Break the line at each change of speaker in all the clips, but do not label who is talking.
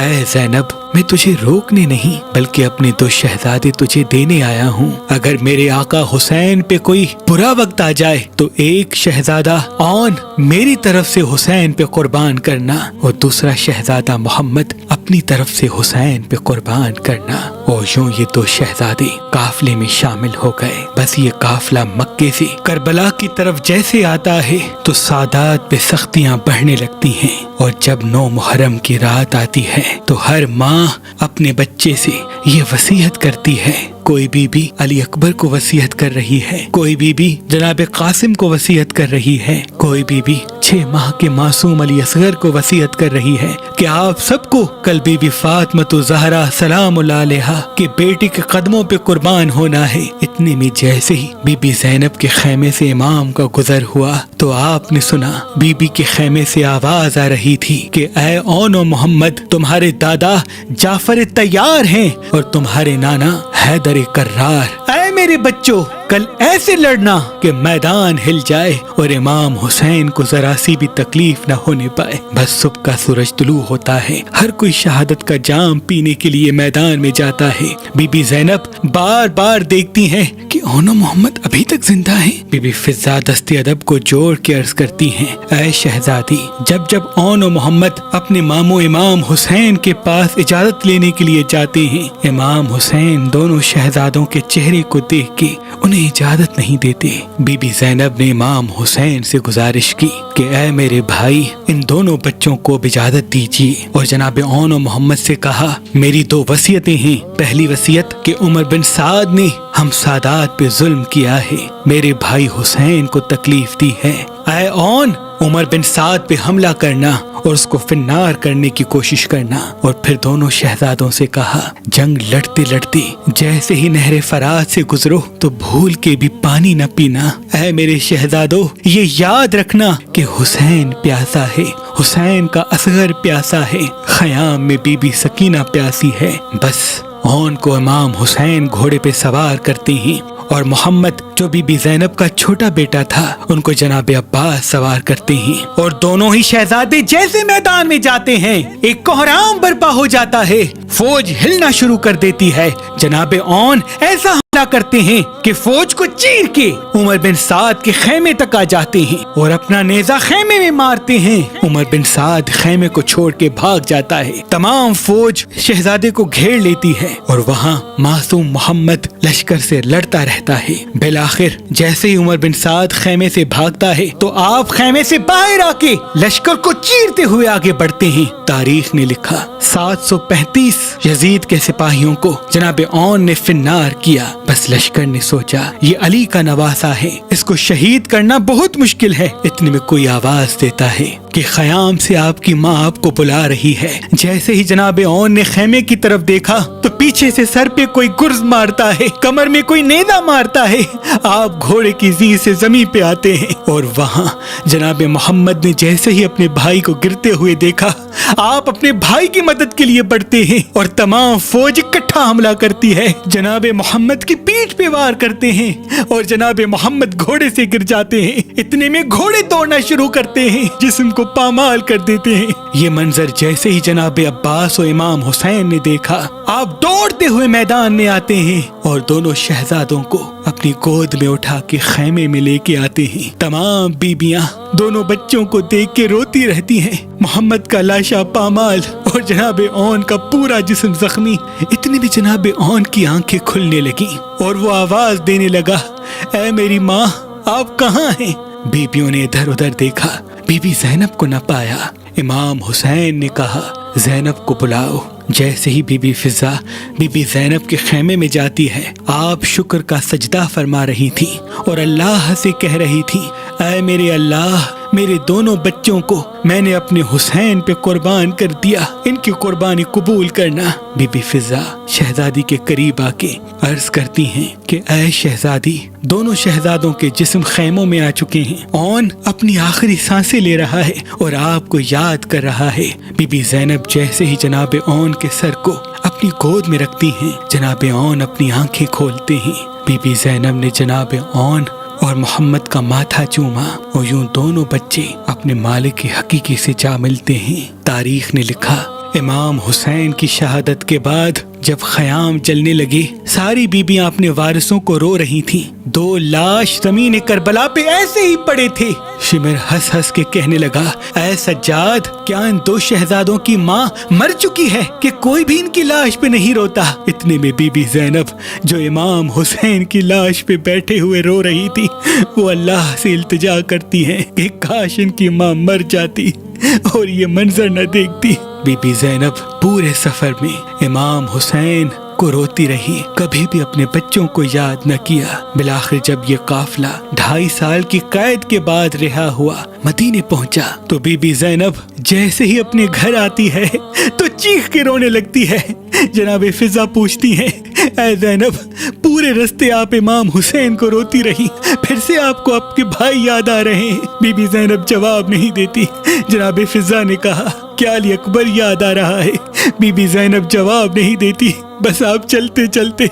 اے زینب میں تجھے روکنے نہیں بلکہ اپنے 2 شہزادے تجھے دینے آیا ہوں. اگر میرے آقا حسین پہ کوئی برا وقت آ جائے تو ایک شہزادہ اون میری طرف سے حسین پہ قربان کرنا اور دوسرا شہزادہ محمد اپنی طرف سے حسین پہ قربان کرنا. اور یوں یہ 2 شہزادے قافلے میں شامل ہو گئے. بس یہ قافلہ مکے سے کربلا کی طرف جیسے آتا ہے تو سادات پہ سختیاں بڑھنے لگتی ہیں. اور جب 9 محرم کی رات آتی ہے تو ہر ماں اپنے بچے سے یہ وصیت کرتی ہے. کوئی بی بی علی اکبر کو وصیت کر رہی ہے, کوئی بی بی جناب قاسم کو وصیت کر رہی ہے, کوئی بی بی 6 ماہ کے معصوم علی اصغر کو وصیت کر رہی ہے کہ آپ سب کو کل بی بی فاطمہ زہرا سلام اللہ علیہا کے بیٹی کے قدموں پہ قربان ہونا ہے. اتنے میں جیسے ہی بی بی زینب کے خیمے سے امام کا گزر ہوا تو آپ نے سنا بی بی کے خیمے سے آواز آ رہی تھی کہ اے اون و محمد, تمہارے دادا جعفر تیار ہیں اور تمہارے نانا حیدر کرار. اے میرے بچوں, کل ایسے لڑنا کہ میدان ہل جائے اور امام حسین کو ذرا سی بھی تکلیف نہ ہونے پائے. بس صبح کا سورج طلوع ہوتا ہے, ہر کوئی شہادت کا جام پینے کے لیے میدان میں جاتا ہے. بی بی زینب بار بار دیکھتی ہیں کہ اون و محمد ابھی تک زندہ ہیں. بی بی فضا دست ادب کو جوڑ کے عرض کرتی ہیں, اے شہزادی, جب اون و محمد اپنے ماموں امام حسین کے پاس اجازت لینے کے لیے جاتے ہیں, امام حسین دونوں شہزادوں کے چہرے کو دیکھ کے انہیں اجازت نہیں دیتے. بی بی زینب نے امام حسین سے گزارش کی کہ اے میرے بھائی, ان دونوں بچوں کو اجازت دیجیے. اور جناب اون و محمد سے کہا, میری 2 وصیتیں ہیں. پہلی وصیت کہ عمر بن سعد نے ہم سادات پہ ظلم کیا ہے, میرے بھائی حسین کو تکلیف دی ہے. اے اون, عمر بن سعد پہ حملہ کرنا اور اس کو فنار کرنے کی کوشش کرنا. اور پھر دونوں شہزادوں سے کہا, جنگ لڑتے لڑتے جیسے ہی نہر فرات سے گزرو تو بھول کے بھی پانی نہ پینا. اے میرے شہزادوں, یہ یاد رکھنا کہ حسین پیاسا ہے, حسین کا اصغر پیاسا ہے, خیام میں بی بی سکینہ پیاسی ہے. بس اون کو امام حسین گھوڑے پہ سوار کرتے ہیں اور محمد جو بی بی زینب کا چھوٹا بیٹا تھا ان کو جناب عباس سوار کرتے ہیں. اور دونوں ہی شہزادے جیسے میدان میں جاتے ہیں ایک کوہرام برپا ہو جاتا ہے, فوج ہلنا شروع کر دیتی ہے. جناب اون ایسا حملہ کرتے ہیں کہ فوج کو چیر کے عمر بن سعد کے خیمے تک آ جاتے ہیں اور اپنا نیزہ خیمے میں مارتے ہیں. عمر بن سعد خیمے کو چھوڑ کے بھاگ جاتا ہے. تمام فوج شہزادے کو گھیر لیتی ہے اور وہاں معصوم محمد لشکر سے لڑتا رہتا ہے. بالآخر جیسے ہی عمر بن سعد خیمے سے بھاگتا ہے تو آپ خیمے سے باہر آ کے لشکر کو چیرتے ہوئے آگے بڑھتے ہیں. تاریخ نے لکھا 735 یزید کے سپاہیوں کو جناب اون نے فنار کیا. بس لشکر نے سوچا یہ علی کا نواسا ہے, اس کو شہید کرنا بہت مشکل ہے. اتنے میں کوئی آواز دیتا ہے کہ خیام سے آپ کی ماں آپ کو بلا رہی ہے. جیسے ہی جناب اون نے خیمے کی طرف دیکھا تو پیچھے سے سر پہ کوئی گرز مارتا ہے, کمر میں کوئی نیزہ مارتا ہے. آپ گھوڑے کی زیر سے زمین پہ آتے ہیں اور وہاں جناب محمد نے جیسے ہی اپنے بھائی کو گرتے ہوئے دیکھا, آپ اپنے بھائی کی مدد کے لیے بڑھتے ہیں اور تمام فوج اکٹھا حملہ کرتی ہے. جناب محمد کی پیٹھ پہ وار کرتے ہیں اور جناب محمد گھوڑے سے گر جاتے ہیں. اتنے میں گھوڑے دوڑنا شروع کرتے ہیں, جسم کو پامال کر دیتے ہیں. یہ منظر جیسے ہی جناب عباس و امام حسین نے دیکھا, آپ دوڑتے ہوئے میدان میں آتے ہیں اور دونوں شہزادوں کو اپنی گود میں اٹھا کے خیمے میں لے کے آتے ہیں. تمام بیبیاں دونوں بچوں کو دیکھ کے روتی رہتی ہیں. محمد کا لاشا پامال اور جناب اون کا پورا جسم زخمی. اتنے بھی جناب اون کی آنکھیں کھلنے لگی اور وہ آواز دینے لگا, اے میری ماں آپ کہاں ہیں؟ بیبیوں نے ادھر ادھر دیکھا, بی بی زینب کو نہ پایا. امام حسین نے کہا, زینب کو بلاؤ. جیسے ہی بی بی فضا بی بی زینب کے خیمے میں جاتی ہے, آپ شکر کا سجدہ فرما رہی تھی اور اللہ سے کہہ رہی تھی, اے میرے اللہ, میرے دونوں بچوں کو میں نے اپنے حسین پہ قربان کر دیا, ان کی قربانی قبول کرنا. بی بی فضا شہزادی کے قریب آ کے عرض کرتی ہیں کہ اے شہزادی, دونوں شہزادوں کے جسم خیموں میں آ چکے ہیں. اون اپنی آخری سانسیں لے رہا ہے اور آپ کو یاد کر رہا ہے. بی بی زینب جیسے ہی جناب اون کے سر کو اپنی گود میں رکھتی ہیں, جناب اون اپنی آنکھیں کھولتے ہیں. بی بی زینب نے جناب اون اور محمد کا ماتھا چوما اور یوں دونوں بچے اپنے مالک حقیقی سے جا ملتے ہیں. تاریخ نے لکھا امام حسین کی شہادت کے بعد جب خیام جلنے لگے، ساری بیبیاں اپنے وارثوں کو رو رہی تھیں۔ 2 لاش زمین کربلا پہ ایسے ہی پڑے تھے۔ شمر ہنس ہنس کے کہنے لگا، اے سجاد، کیا ان 2 شہزادوں کی ماں مر چکی ہے کہ کوئی بھی ان کی لاش پہ نہیں روتا؟ اتنے میں بی بی زینب جو امام حسین کی لاش پہ بیٹھے ہوئے رو رہی تھی، وہ اللہ سے التجا کرتی ہیں کہ کاش ان کی ماں مر جاتی اور یہ منظر نہ دیکھتی۔ بی بی زینب پورے سفر میں امام حسین کو روتی رہی، کبھی بھی اپنے بچوں کو یاد نہ کیا۔ بالآخر جب یہ قافلہ 2.5 سال کی قید کے بعد رہا ہوا مدینے پہنچا تو بی بی زینب جیسے ہی اپنے گھر آتی ہے تو چیخ کے رونے لگتی ہے۔ جناب فضہ پوچھتی ہیں، اے زینب، پورے رستے آپ امام حسین کو روتی رہی، پھر سے آپ کو آپ کے بھائی یاد آ رہے ہیں؟ بی بی زینب جواب نہیں دیتی۔ جناب فضہ نے کہا، کیا علی اکبر یاد آ رہا ہے؟ بی بی زینب جواب نہیں دیتی، بس آپ چلتے چلتے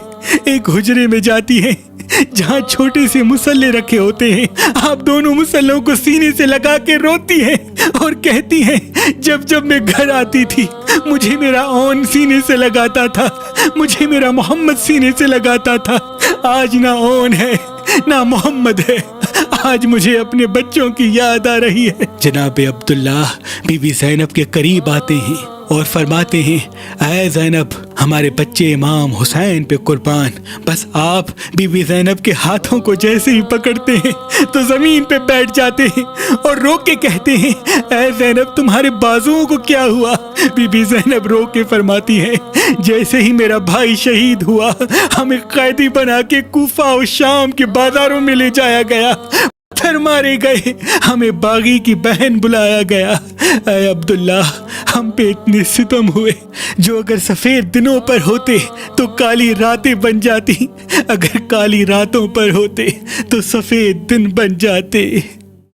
ایک حجرے میں جاتی ہیں جہاں چھوٹے سے مسلے رکھے ہوتے ہیں۔ آپ دونوں مسلوں کو سینے سے لگا کے روتی ہیں اور کہتی ہیں، جب جب میں گھر آتی تھی مجھے میرا اون سینے سے لگاتا تھا، مجھے میرا محمد سینے سے لگاتا تھا، آج نہ اون ہے نہ محمد ہے، آج مجھے اپنے بچوں کی یاد آ رہی ہے۔ جناب عبداللہ بی بی زینب کے قریب آتے ہیں اور فرماتے ہیں، اے زینب، ہمارے بچے امام حسین پہ قربان۔ بس آپ بی بی زینب کے ہاتھوں کو جیسے ہی پکڑتے ہیں تو زمین پہ بیٹھ جاتے ہیں اور رو کے کہتے ہیں، اے زینب، تمہارے بازوؤں کو کیا ہوا؟ بی بی زینب رو کے فرماتی ہیں، جیسے ہی میرا بھائی شہید ہوا ہمیں قیدی بنا کے کوفہ اور شام کے بازاروں میں لے جایا گیا، پتھر مارے گئے، ہمیں باغی کی بہن بلایا گیا۔ اے عبداللہ، ہم پہ اتنے ستم ہوئے جو اگر سفید دنوں پر ہوتے تو کالی راتیں بن جاتی، اگر کالی راتوں پر ہوتے تو سفید دن بن جاتے۔